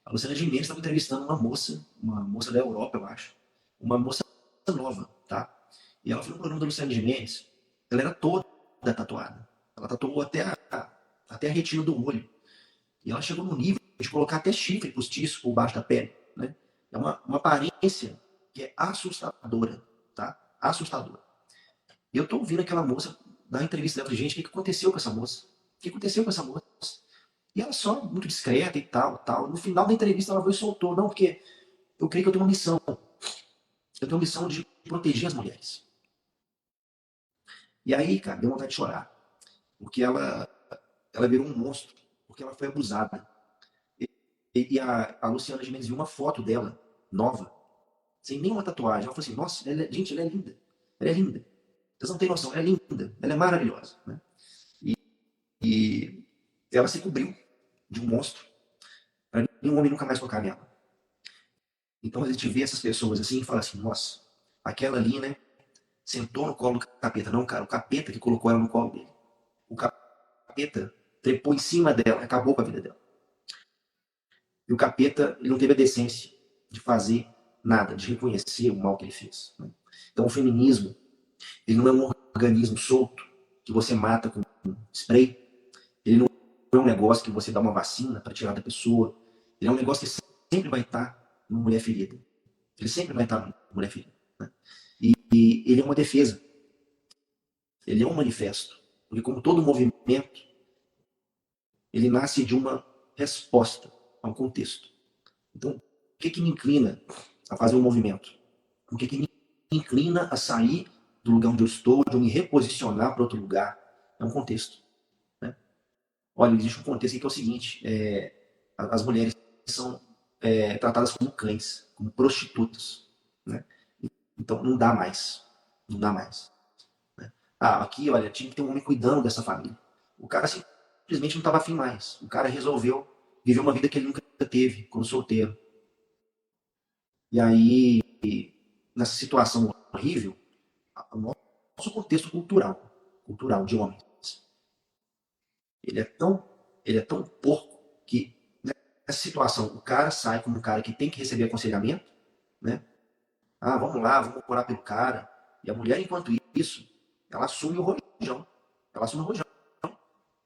A Luciana Gimenez estava entrevistando uma moça da Europa, eu acho, uma moça nova, tá? E ela foi no programa da Luciana Gimenez, ela era toda tatuada. Ela tatuou até a retina do olho. E ela chegou no nível de colocar até chifre postiço por baixo da pele, né? É uma aparência que é assustadora, tá? Assustadora. E eu tô ouvindo aquela moça dar entrevista dela, gente, o que aconteceu com essa moça? O que aconteceu com essa moça? E ela só muito discreta e tal, tal. No final da entrevista ela foi e soltou, não, porque eu creio que eu tenho uma missão. Eu tenho uma missão de proteger as mulheres. E aí, cara, deu vontade de chorar. Porque ela virou um monstro, porque ela foi abusada. E a Luciana Gimenez viu uma foto dela, nova, sem nenhuma tatuagem. Ela falou assim, nossa, gente, ela é linda. Ela é linda. Vocês não têm noção, ela é linda. Ela é maravilhosa. Né? E ela se cobriu de um monstro para nenhum homem nunca mais tocar nela. Então a gente vê essas pessoas assim e fala assim, nossa, aquela ali, né, sentou no colo do capeta. Não, cara, o capeta que colocou ela no colo dele. O capeta trepou em cima dela, acabou com a vida dela. E o capeta, ele não teve a decência de fazer nada, de reconhecer o mal que ele fez. Né? Então o feminismo, ele não é um organismo solto que você mata com spray. Ele não é um negócio que você dá uma vacina para tirar da pessoa. Ele é um negócio que sempre vai estar numa mulher ferida. Ele sempre vai estar numa mulher ferida. Né? E ele é uma defesa. Ele é um manifesto. Porque como todo movimento, ele nasce de uma resposta a um contexto. Então, o que me inclina a fazer um movimento? O que me inclina a sair do lugar onde eu estou, de eu me reposicionar para outro lugar? É um contexto. Né? Olha, existe um contexto que é o seguinte: as mulheres são tratadas como cães, como prostitutas. Né? Então, não dá mais. Não dá mais. Né? Aqui, olha, tinha que ter um homem cuidando dessa família. O cara simplesmente não estava afim mais. O cara resolveu viver uma vida que ele nunca teve, como solteiro. E aí, nessa situação horrível, o nosso contexto cultural de homens, ele é tão porco que nessa situação o cara sai como um cara que tem que receber aconselhamento, né? Vamos lá, vamos orar pelo cara. E a mulher, enquanto isso, ela assume o rojão. Ela assume o rojão.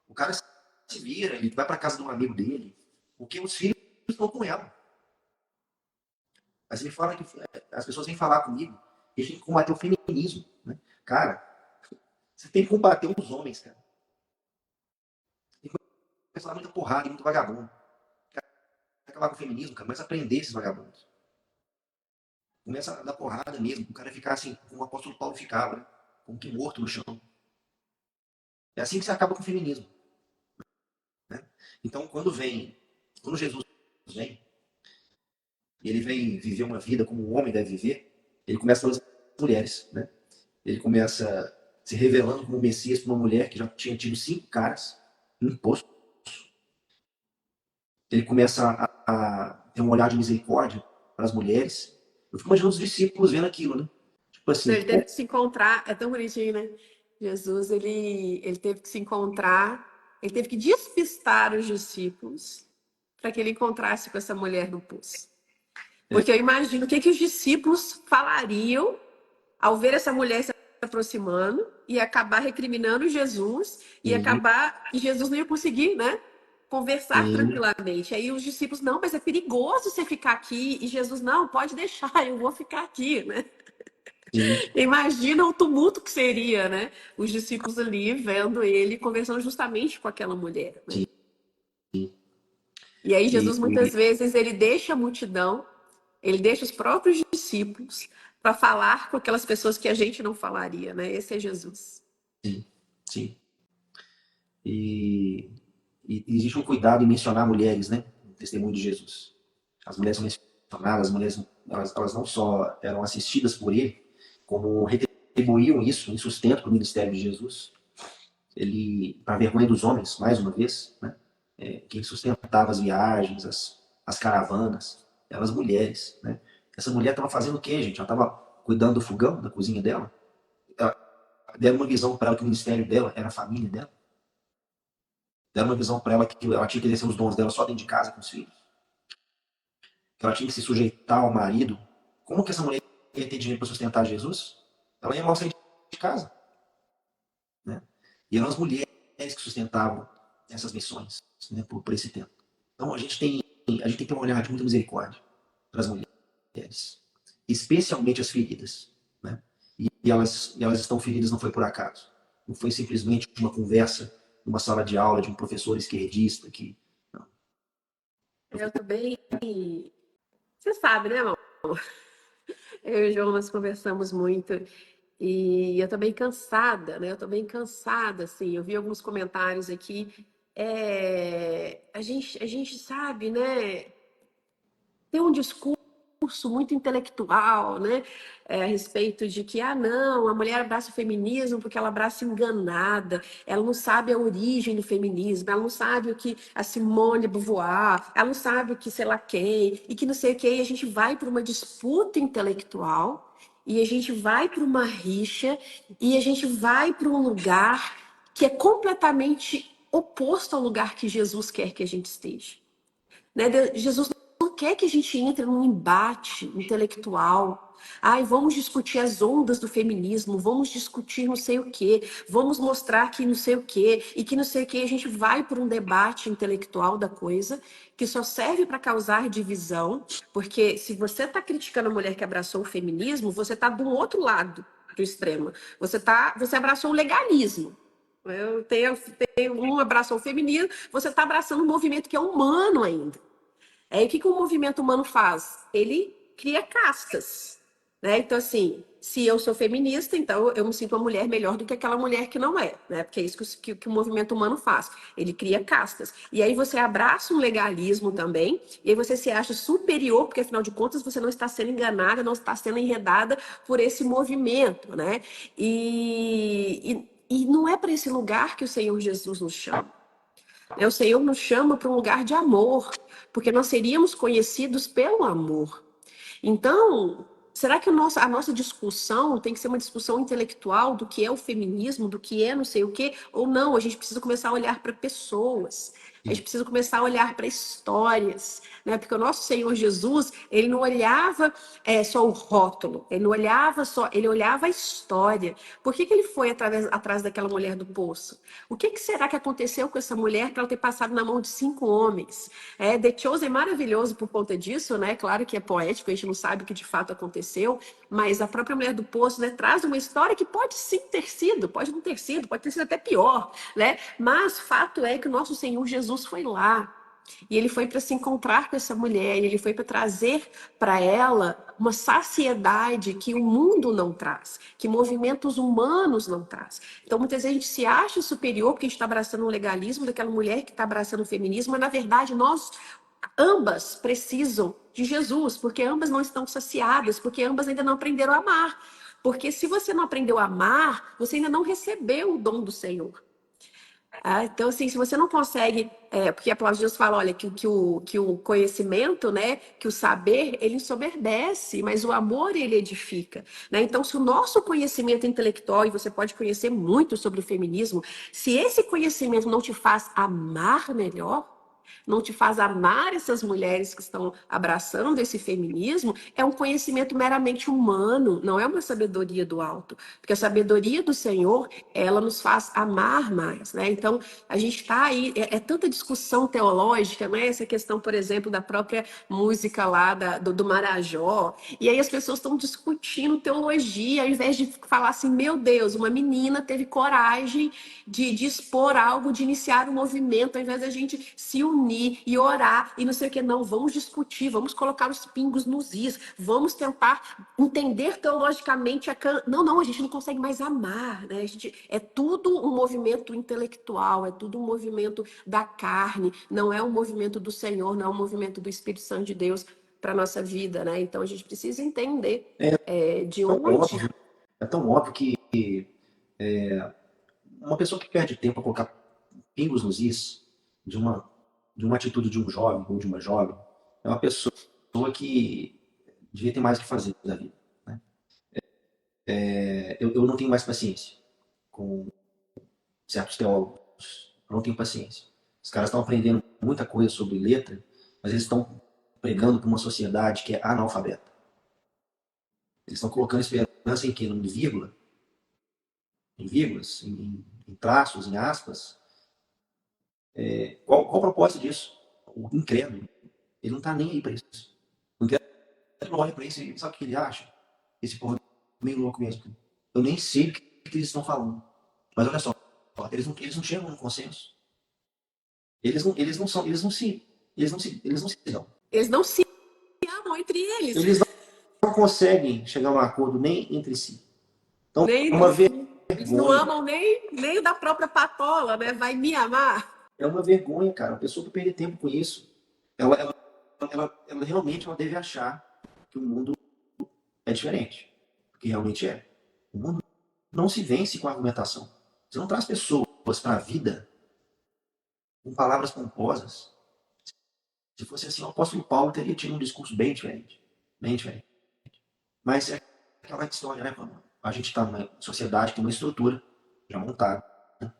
O cara se vira, ele vai para casa de um amigo dele, porque os filhos estão com ela. Aí você me fala que as pessoas vêm falar comigo que a gente tem que combater o feminismo. Né? Cara, você tem que combater os homens, cara. Tem que começar a dar muita porrada e muito vagabundo. Quer acabar com o feminismo, cara? Começa a prender esses vagabundos. Começa a dar porrada mesmo. O cara ficar assim, como o apóstolo Paulo ficava, né? Como que morto no chão. É assim que você acaba com o feminismo. Né? Então, quando Jesus vem, e ele vem viver uma vida como um homem deve viver, ele começa pelas mulheres. Né? Ele começa se revelando como Messias para uma mulher que já tinha tido 5 caras no poço. Ele começa a ter um olhar de misericórdia para as mulheres. Eu fico imaginando os discípulos vendo aquilo, né? Tipo assim, Ele teve que se encontrar, é tão bonitinho, né? Jesus, ele teve que se encontrar, ele teve que despistar os discípulos para que ele encontrasse com essa mulher no poço. Porque eu imagino o que os discípulos falariam ao ver essa mulher se aproximando e acabar recriminando Jesus e Jesus não ia conseguir, né? Conversar tranquilamente. Aí os discípulos, não, mas é perigoso você ficar aqui. E Jesus, não, pode deixar, eu vou ficar aqui, né? Imagina o tumulto que seria, né? Os discípulos ali vendo ele conversando justamente com aquela mulher, né? E aí Jesus muitas vezes ele deixa a multidão, ele deixa os próprios discípulos para falar com aquelas pessoas que a gente não falaria, né? Esse é Jesus. Sim. E existe um cuidado em mencionar mulheres, né? No testemunho de Jesus. As mulheres são mencionadas, as mulheres elas não só eram assistidas por ele, como retribuíam isso em sustento para o ministério de Jesus. Ele, para a vergonha dos homens, mais uma vez, né? Quem sustentava as viagens, as caravanas, eram as mulheres. Né? Essa mulher estava fazendo o quê, gente? Ela estava cuidando do fogão, da cozinha dela. Deram uma visão para ela que o ministério dela era a família dela. Deram uma visão para ela que ela tinha que exercer os dons dela só dentro de casa com os filhos. Que ela tinha que se sujeitar ao marido. Como que essa mulher ia ter dinheiro para sustentar Jesus? Ela ia mal sair de casa. Né? E eram as mulheres que sustentavam essas missões, né, por esse tempo. Então a gente tem que ter um olhar de muita misericórdia para as mulheres, especialmente as feridas. Né? E elas estão feridas não foi por acaso. Não foi simplesmente uma conversa numa sala de aula de um professor esquerdista que... Não. Eu também... Você sabe, né, amor? Eu e o João, nós conversamos muito e eu tô bem cansada, né? Eu tô bem cansada, assim. Eu vi alguns comentários aqui. A gente sabe, né? Tem um discurso muito intelectual, né? A respeito de que, não, a mulher abraça o feminismo porque ela abraça enganada, ela não sabe a origem do feminismo, ela não sabe o que a Simone de Beauvoir, ela não sabe o que sei lá quem, e que não sei o que, e a gente vai para uma disputa intelectual, e a gente vai para uma rixa, e a gente vai para um lugar que é completamente oposto ao lugar que Jesus quer que a gente esteja. Né? Jesus não quer que a gente entre num embate intelectual. Ai, vamos discutir as ondas do feminismo, vamos discutir não sei o quê, vamos mostrar que não sei o quê, e que não sei o quê. A gente vai por um debate intelectual da coisa, que só serve para causar divisão, porque se você está criticando a mulher que abraçou o feminismo, você está do outro lado do extremo. Você abraçou o legalismo. Um abraçou o feminismo, você está abraçando um movimento que é humano ainda. Aí o que o movimento humano faz? Ele cria castas, né? Então, assim, se eu sou feminista, então eu me sinto uma mulher melhor do que aquela mulher que não é, né? Porque é isso que o movimento humano faz. Ele cria castas. E aí você abraça um legalismo também, e aí você se acha superior, porque afinal de contas você não está sendo enganada, não está sendo enredada por esse movimento, né? E não é para esse lugar que o Senhor Jesus nos chama. O Senhor nos chama para um lugar de amor, porque nós seríamos conhecidos pelo amor. Então, será que a nossa discussão tem que ser uma discussão intelectual do que é o feminismo, do que é não sei o quê? Ou não, a gente precisa começar a olhar para pessoas. A gente precisa começar a olhar para histórias, né? Porque o nosso Senhor Jesus, ele não olhava só o rótulo, ele não olhava só, ele olhava a história. Por que ele foi atrás daquela mulher do poço? O que será que aconteceu com essa mulher para ela ter passado na mão de 5 homens? The Chosen é maravilhoso por conta disso, né? Claro que é poético, a gente não sabe o que de fato aconteceu, mas a própria mulher do poço, né, traz uma história que pode sim ter sido, pode não ter sido, pode ter sido até pior, né? Mas fato é que o nosso Senhor Jesus foi lá. E ele foi para se encontrar com essa mulher, ele foi para trazer para ela uma saciedade que o mundo não traz, que movimentos humanos não traz. Então, muitas vezes a gente se acha superior porque a gente está abraçando o legalismo daquela mulher que está abraçando o feminismo, mas na verdade nós ambas precisam de Jesus, porque ambas não estão saciadas, porque ambas ainda não aprenderam a amar. Porque se você não aprendeu a amar, você ainda não recebeu o dom do Senhor. Então, assim, se você não consegue, porque a palavra de Deus fala, olha, que o conhecimento, né, que o saber, ele ensoberbece, mas o amor, ele edifica, né? Então, se o nosso conhecimento intelectual, e você pode conhecer muito sobre o feminismo, se esse conhecimento não te faz amar melhor, não te faz amar essas mulheres que estão abraçando esse feminismo, é um conhecimento meramente humano, não é uma sabedoria do alto. Porque a sabedoria do Senhor, ela nos faz amar mais, né? Então, a gente está aí, é tanta discussão teológica, né? Essa questão, por exemplo, da própria música lá do Marajó, e aí as pessoas estão discutindo teologia, ao invés de falar assim, meu Deus, uma menina teve coragem de expor algo, de iniciar um movimento, ao invés da gente se unir e orar e não sei o que, não, vamos discutir, vamos colocar os pingos nos is, vamos tentar entender teologicamente não, a gente não consegue mais amar, né? É tudo um movimento intelectual, é tudo um movimento da carne, não é um movimento do Senhor, não é um movimento do Espírito Santo de Deus para nossa vida, né? Então a gente precisa entender de Tão onde. óbvio, é tão óbvio que uma pessoa que perde tempo a colocar pingos nos is de uma atitude de um jovem ou de uma jovem é uma pessoa que devia ter mais o que fazer da vida, né? Eu não tenho mais paciência com certos teólogos. Eu não tenho paciência. Os caras estão aprendendo muita coisa sobre letra, mas eles estão pregando para uma sociedade que é analfabeta. Eles estão colocando esperança em quê? Em vírgula, em vírgulas, em traços, em aspas. Qual o propósito disso? O incrédulo, ele não está nem aí para isso. O incrédulo olha para isso e sabe o que ele acha? Esse povo é meio louco mesmo. Eu nem sei o que eles estão falando. Mas olha só, eles não chegam no consenso. Eles não se dão. Eles não se amam entre eles. Eles não conseguem chegar a um acordo nem entre si. Então, Nem, é uma eles não vergonha. amam nem o da própria patola, né? Vai me amar. É uma vergonha, cara. A pessoa que perde tempo com isso, ela realmente ela deve achar que o mundo é diferente. Porque realmente é. O mundo não se vence com argumentação. Você não traz pessoas para a vida com palavras pomposas. Se fosse assim, o apóstolo Paulo teria tido um discurso bem diferente. Bem diferente. Mas é aquela história, né, mano? A gente está numa sociedade que tem uma estrutura já montada. Né?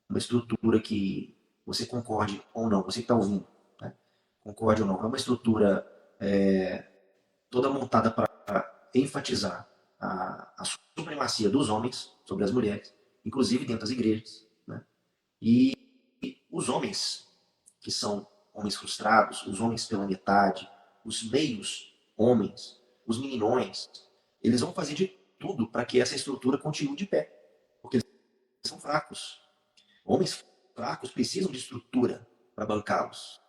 Uma estrutura que você concorde ou não, você que está ouvindo, né? Concorde ou não. É uma estrutura toda montada para enfatizar a supremacia dos homens sobre as mulheres, inclusive dentro das igrejas, né? E os homens que são homens frustrados, os homens pela metade, os meios homens, os meninões, eles vão fazer de tudo para que essa estrutura continue de pé, porque eles são fracos. Homens fracos precisam de estrutura para bancá-los.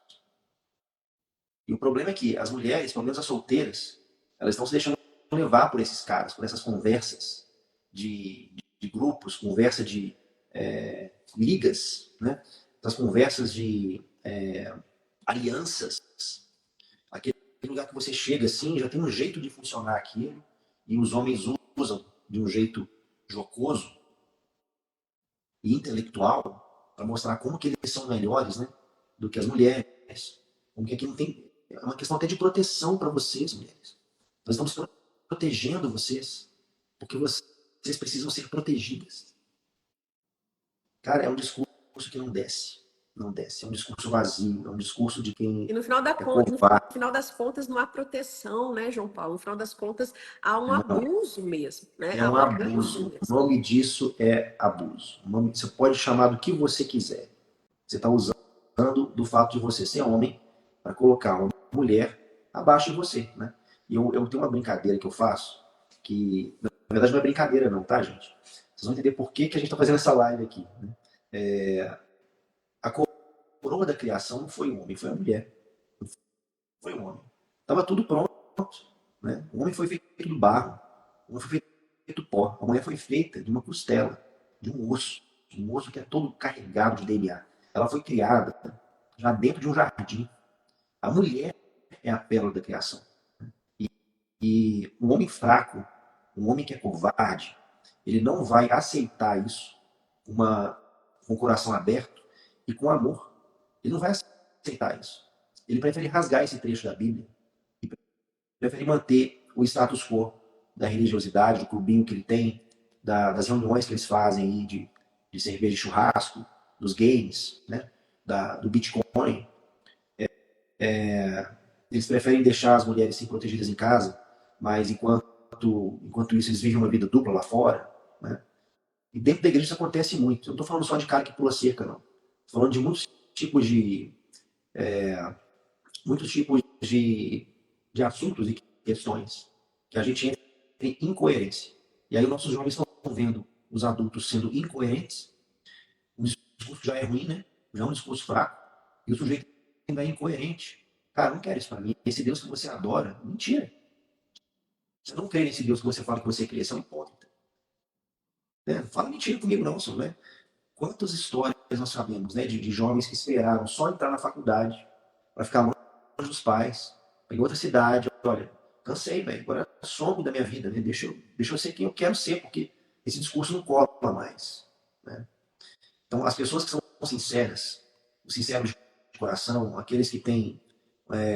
E o problema é que as mulheres, pelo menos as solteiras, elas estão se deixando levar por esses caras, por essas conversas de grupos, conversa de ligas, né? Essas conversas de alianças. Aquele lugar que você chega assim, já tem um jeito de funcionar aquilo, e os homens usam de um jeito jocoso e intelectual para mostrar como que eles são melhores, né, do que as mulheres. Como que aqui não tem... É uma questão até de proteção para vocês, mulheres. Nós estamos protegendo vocês, porque vocês precisam ser protegidas. Cara, é um discurso que não desce. Não desce. É um discurso vazio, é um discurso de quem E no final, é covarde. no final das contas, não há proteção, né, João Paulo? No final das contas, há um Não, abuso mesmo, né? é Há um um abuso abuso. O mesmo. nome disso é abuso. Você pode chamar do que você quiser. Você está usando do fato de você ser homem para colocar uma mulher abaixo de você, né? E eu tenho uma brincadeira que eu faço, que na verdade não é brincadeira não, tá, gente? Vocês vão entender por que a gente está fazendo essa live aqui, né? A coroa da criação não foi o homem, foi a mulher. Não foi o homem. Estava tudo pronto, né? O homem foi feito do barro, o homem foi feito do pó. A mulher foi feita de uma costela, de um osso que é todo carregado de DNA. Ela foi criada já dentro de um jardim. A mulher é a pérola da criação. E um homem fraco, um homem que é covarde, ele não vai aceitar isso com o coração aberto e com amor. Ele não vai aceitar isso. Ele prefere rasgar esse trecho da Bíblia e prefere manter o status quo da religiosidade, do clubinho que ele tem, das reuniões que eles fazem aí de cerveja de churrasco, dos games, né? Do Bitcoin. Eles preferem deixar as mulheres sim protegidas em casa, mas enquanto isso eles vivem uma vida dupla lá fora, né? E dentro da igreja isso acontece muito. Eu não estou falando só de cara que pula cerca, não. Estou falando de muitos tipos de assuntos e questões que a gente entra em incoerência. E aí nossos jovens estão vendo os adultos sendo incoerentes. O discurso já é ruim, né? Já é um discurso fraco. E o sujeito ainda é incoerente. Cara, não quero isso para mim. Esse Deus que você adora, mentira. Você não crê nesse Deus que você fala que você crê, você é um hipócrita. Né? Não fala mentira comigo não, senhor, né? Quantas histórias nós sabemos, né, de jovens que esperaram só entrar na faculdade para ficar longe dos pais, em outra cidade. Olha, cansei, velho, agora some da minha vida, né? Deixa eu ser quem eu quero ser, porque esse discurso não cola mais. Né? Então, as pessoas que são sinceras, os sinceros de coração, aqueles que têm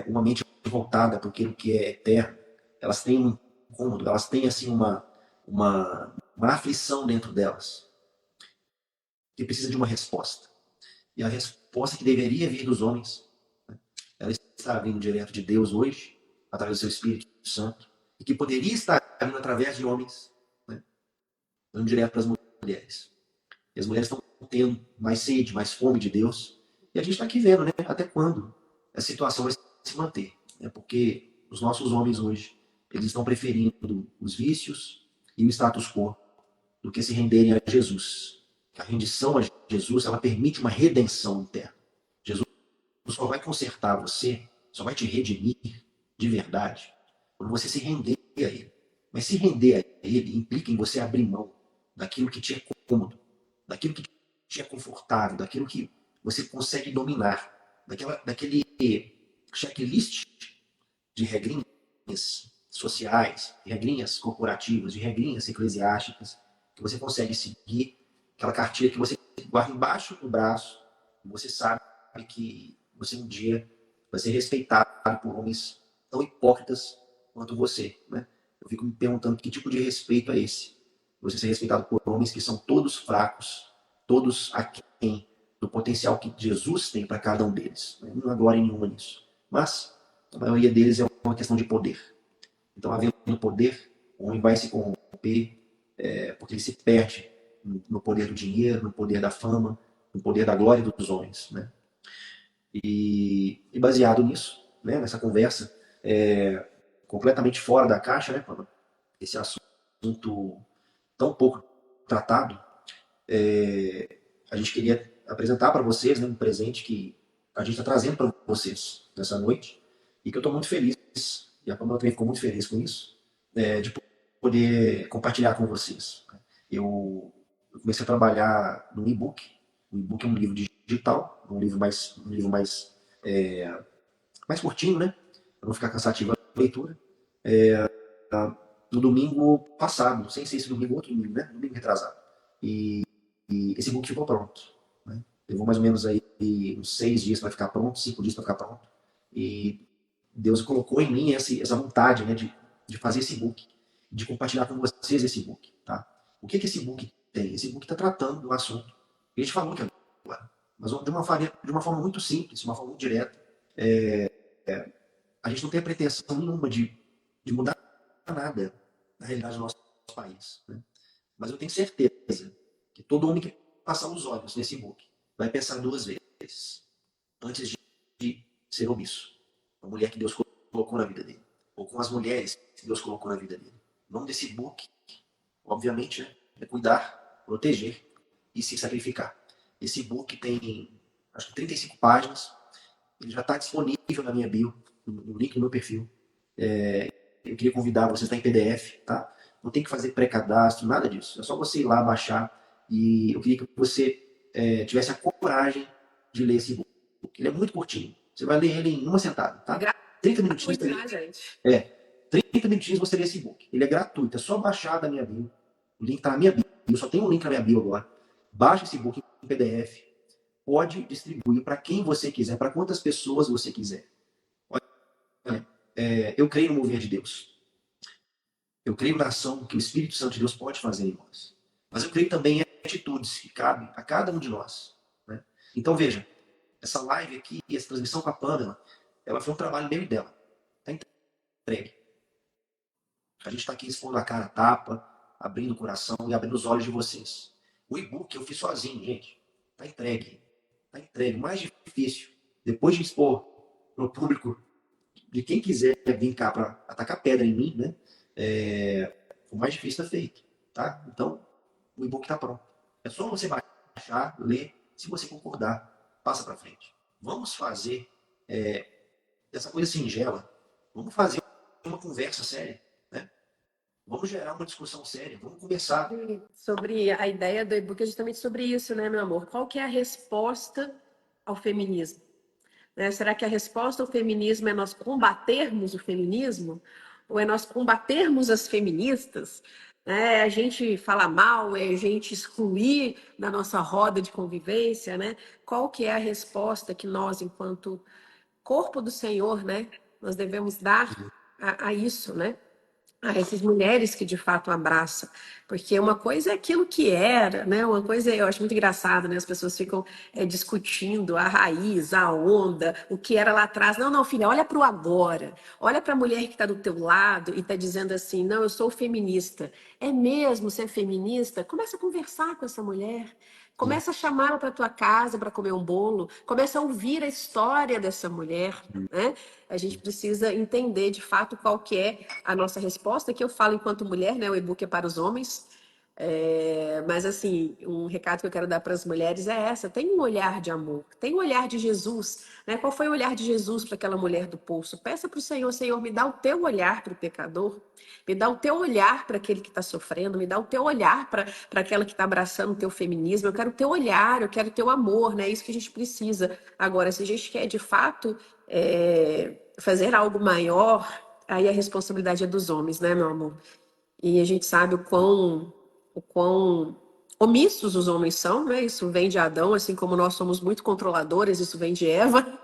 uma mente voltada para aquilo que é eterno, elas têm um incômodo, elas têm assim uma aflição dentro delas, que precisa de uma resposta. E a resposta que deveria vir dos homens, né, ela está vindo direto de Deus hoje, através do seu Espírito Santo, e que poderia estar vindo através de homens, né, vindo direto para as mulheres. E as mulheres estão tendo mais sede, mais fome de Deus. E a gente está aqui vendo, né, até quando essa situação vai se manter. Né, porque os nossos homens hoje, eles estão preferindo os vícios e o status quo do que se renderem a Jesus. A rendição a Jesus, ela permite uma redenção interna. Jesus só vai consertar você, só vai te redimir de verdade, quando você se render a Ele. Mas se render a Ele implica em você abrir mão daquilo que te é cômodo, daquilo que te é confortável, daquilo que você consegue dominar, daquele checklist de regrinhas sociais, de regrinhas corporativas, de regrinhas eclesiásticas, que você consegue seguir, aquela cartilha que você guarda embaixo do braço, e você sabe que você um dia vai ser respeitado por homens tão hipócritas quanto você. Né? Eu fico me perguntando que tipo de respeito é esse? Você ser respeitado por homens que são todos fracos, todos aquém do potencial que Jesus tem para cada um deles. Não há glória nenhuma nisso. Mas a maioria deles é uma questão de poder. Então, havendo poder, o homem vai se corromper, porque ele se perde no poder do dinheiro, no poder da fama, no poder da glória dos homens, né? E baseado nisso, né, nessa conversa completamente fora da caixa, né, Pamela? Esse assunto tão pouco tratado, a gente queria apresentar para vocês, né, um presente que a gente está trazendo para vocês nessa noite e que eu estou muito feliz, e a Pamela também ficou muito feliz com isso, de poder compartilhar com vocês. Eu comecei a trabalhar no e-book. O e-book é um livro digital, um livro mais curtinho, né? Para não ficar cansativo a leitura. No domingo passado, sem ser esse domingo, outro domingo, né? Domingo retrasado. E esse e-book ficou pronto. Né? Levou mais ou menos aí uns 6 dias para ficar pronto, 5 dias para ficar pronto. E Deus colocou em mim essa vontade, né, de fazer esse e-book, de compartilhar com vocês esse e-book. Tá? O que esse e-book tem? Esse e-book está tratando do assunto que a gente falou aqui agora, mas de uma forma muito simples, de uma forma muito direta. A gente não tem a pretensão nenhuma de mudar nada na realidade do nosso país. Né? Mas eu tenho certeza que todo homem que passar os olhos nesse e-book vai pensar 2 vezes antes de ser omisso. A mulher que Deus colocou na vida dele. Ou com as mulheres que Deus colocou na vida dele. O nome desse e-book, obviamente, é cuidar, proteger e se sacrificar. Esse e-book tem, acho que 35 páginas. Ele já está disponível na minha bio, no link do meu perfil. Eu queria convidar você, está em PDF, tá? Não tem que fazer pré-cadastro, nada disso. É só você ir lá, baixar. E eu queria que você tivesse a coragem de ler esse e-book. Ele é muito curtinho. Você vai ler ele em uma sentada, tá? 30 minutinhos. Gente. 30 minutinhos você lê esse e-book. Ele é gratuito, é só baixar da minha bio. O link está na minha bio. Eu só tenho um link na minha bio agora. Baixa esse e-book em PDF. Pode distribuir para quem você quiser, para quantas pessoas você quiser. Olha, eu creio no mover de Deus. Eu creio na ação que o Espírito Santo de Deus pode fazer em nós. Mas eu creio também em atitudes que cabem a cada um de nós. Né? Então veja, essa live aqui, essa transmissão com a Pamela, ela foi um trabalho meu e dela. Está entregue. A gente está aqui expondo a cara a tapa, abrindo o coração e abrindo os olhos de vocês. O e-book eu fiz sozinho, gente. Está entregue. Está entregue. O mais difícil, depois de expor para o público, de quem quiser vir cá para atacar pedra em mim, né? O mais difícil está feito. Tá? Então, o e-book está pronto. É só você baixar, ler. Se você concordar, passa para frente. Vamos fazer dessa coisa singela. Vamos fazer uma conversa séria. Né? Vamos gerar uma discussão séria. Vamos conversar. Sobre a ideia do e-book é justamente sobre isso, né, meu amor? Qual que é a resposta ao feminismo? Né? Será que a resposta ao feminismo é nós combatermos o feminismo? Ou é nós combatermos as feministas? É a gente falar mal, é a gente excluir da nossa roda de convivência, né? Qual que é a resposta que nós, enquanto corpo do Senhor, né, nós devemos dar a isso, né? A essas mulheres que de fato abraçam, porque uma coisa é aquilo que era, né? Uma coisa eu acho muito engraçado, né? As pessoas ficam discutindo a raiz, a onda, o que era lá atrás. Não, não, filha, olha para o agora, olha para a mulher que está do teu lado e está dizendo assim, não, eu sou feminista. É mesmo ser feminista? Começa a conversar com essa mulher. Começa a chamá-la para tua casa para comer um bolo. Começa a ouvir a história dessa mulher, né? A gente precisa entender de fato qual que é a nossa resposta, que eu falo enquanto mulher, né? O e-book é para os homens. Mas assim, um recado que eu quero dar para as mulheres é essa: tem um olhar de amor, tem um olhar de Jesus, né? Qual foi o olhar de Jesus para aquela mulher do poço? Peça para o Senhor, Senhor, me dá o teu olhar para o pecador, me dá o teu olhar para aquele que está sofrendo, me dá o teu olhar para aquela que está abraçando o teu feminismo. Eu quero o teu olhar, eu quero o teu amor, né? É isso que a gente precisa. Agora, se a gente quer de fato fazer algo maior, aí a responsabilidade é dos homens, né, meu amor? E a gente sabe o quão omissos os homens são, né? Isso vem de Adão, assim como nós somos muito controladores, isso vem de Eva.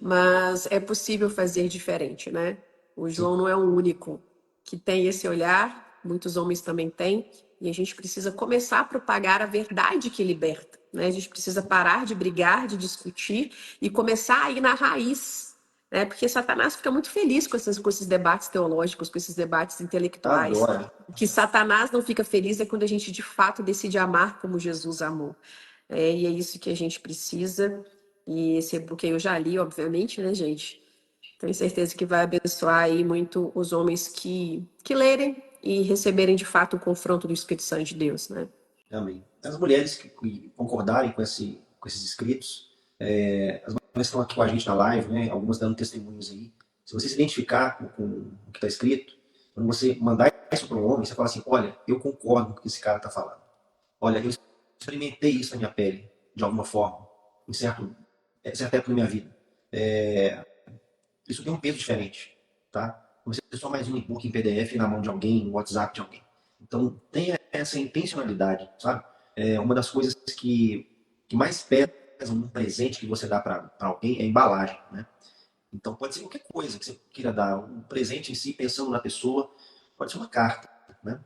Mas é possível fazer diferente, né? O João não é o único que tem esse olhar, muitos homens também têm, e a gente precisa começar a propagar a verdade que liberta, né? A gente precisa parar de brigar, de discutir e começar a ir na raiz, né? Porque Satanás fica muito feliz com esses debates teológicos, com esses debates intelectuais. Adora. O que Satanás não fica feliz é quando a gente de fato decide amar como Jesus amou. E é isso que a gente precisa. E esse e-book aí eu já li, obviamente, né, gente? Tenho certeza que vai abençoar aí muito os homens que lerem e receberem de fato o confronto do Espírito Santo de Deus, né? Amém. As mulheres que concordarem com esses escritos, as mulheres que estão aqui com a gente na live, né, algumas dando testemunhos aí, se você se identificar com o que está escrito, quando você mandar isso para um homem, você fala assim, olha, eu concordo com o que esse cara está falando. Olha, eu experimentei isso na minha pele, de alguma forma, em certa época da minha vida. Isso tem um peso diferente, tá? Você é só mais um e-book em PDF na mão de alguém, no WhatsApp de alguém. Então, tenha essa intencionalidade, sabe? Uma das coisas que mais pesa num presente que você dá para alguém é a embalagem, né? Então, pode ser qualquer coisa que você queira dar. Um presente em si, pensando na pessoa, pode ser uma carta, né?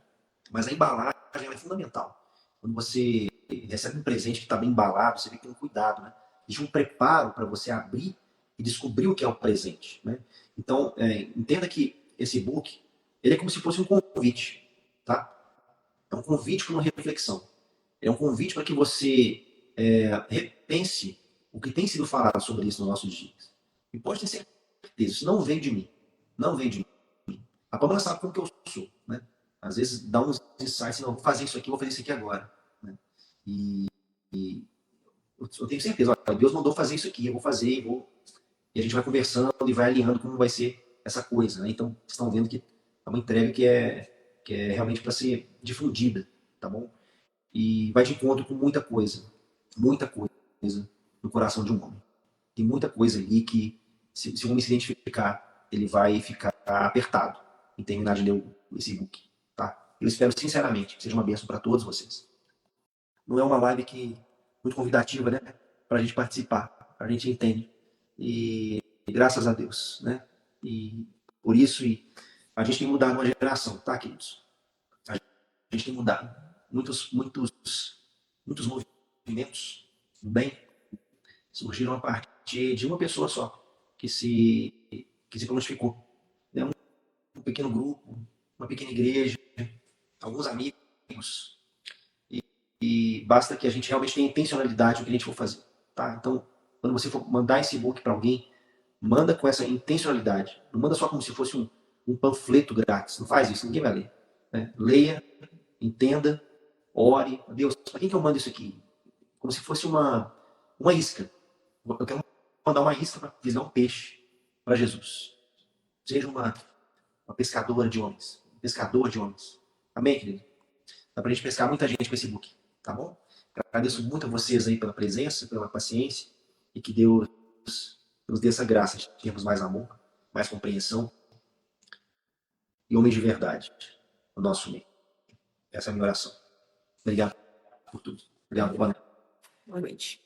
Mas a embalagem ela é fundamental. Quando você recebe um presente que está bem embalado, você vê que tem um cuidado, né? Existe um preparo para você abrir e descobrir o que é o presente, né? Então, entenda que esse e-book, ele é como se fosse um convite, tá? É um convite para uma reflexão. É um convite para que você repense o que tem sido falado sobre isso nos nossos dias. E pode ter certeza, isso não vem de mim. Não vem de mim. A Pamela sabe como que eu sou, né? Às vezes dá uns insights, não, vou fazer isso aqui, vou fazer isso aqui agora. Né? E eu tenho certeza, olha, Deus mandou fazer isso aqui, eu vou fazer, e a gente vai conversando e vai alinhando como vai ser essa coisa. Né? Então, vocês estão vendo que é uma entrega que é realmente para ser difundida, tá bom? E vai de encontro com muita coisa no coração de um homem. Tem muita coisa ali que, se o homem se identificar, ele vai ficar apertado em terminar de ler esse e-book. Tá? Eu espero sinceramente que seja uma bênção para todos vocês. Não é uma live muito convidativa, né? Para a gente participar, a gente entende. E graças a Deus, né? E por isso, a gente tem mudado uma geração, tá, queridos? A gente tem mudado. Muitos movimentos do bem surgiram a partir de uma pessoa só que se prontificou. Né? Um pequeno grupo, uma pequena igreja, alguns amigos. E basta que a gente realmente tenha intencionalidade no que a gente for fazer. Tá? Então, quando você for mandar esse e-book para alguém, manda com essa intencionalidade. Não manda só como se fosse um panfleto grátis. Não faz isso, ninguém vai ler. Né? Leia, entenda, ore. Deus, para quem que eu mando isso aqui? Como se fosse uma isca. Eu quero mandar uma isca para fisgar um peixe para Jesus. Seja uma pescadora de homens. Um pescador de homens. Amém, querido? Dá para a gente pescar muita gente com esse book. Tá bom? Agradeço muito a vocês aí pela presença, pela paciência. E que Deus nos dê essa graça de termos mais amor, mais compreensão e homens de verdade no nosso meio. Essa é a minha oração. Obrigado por tudo. Obrigado, boa noite. Boa noite.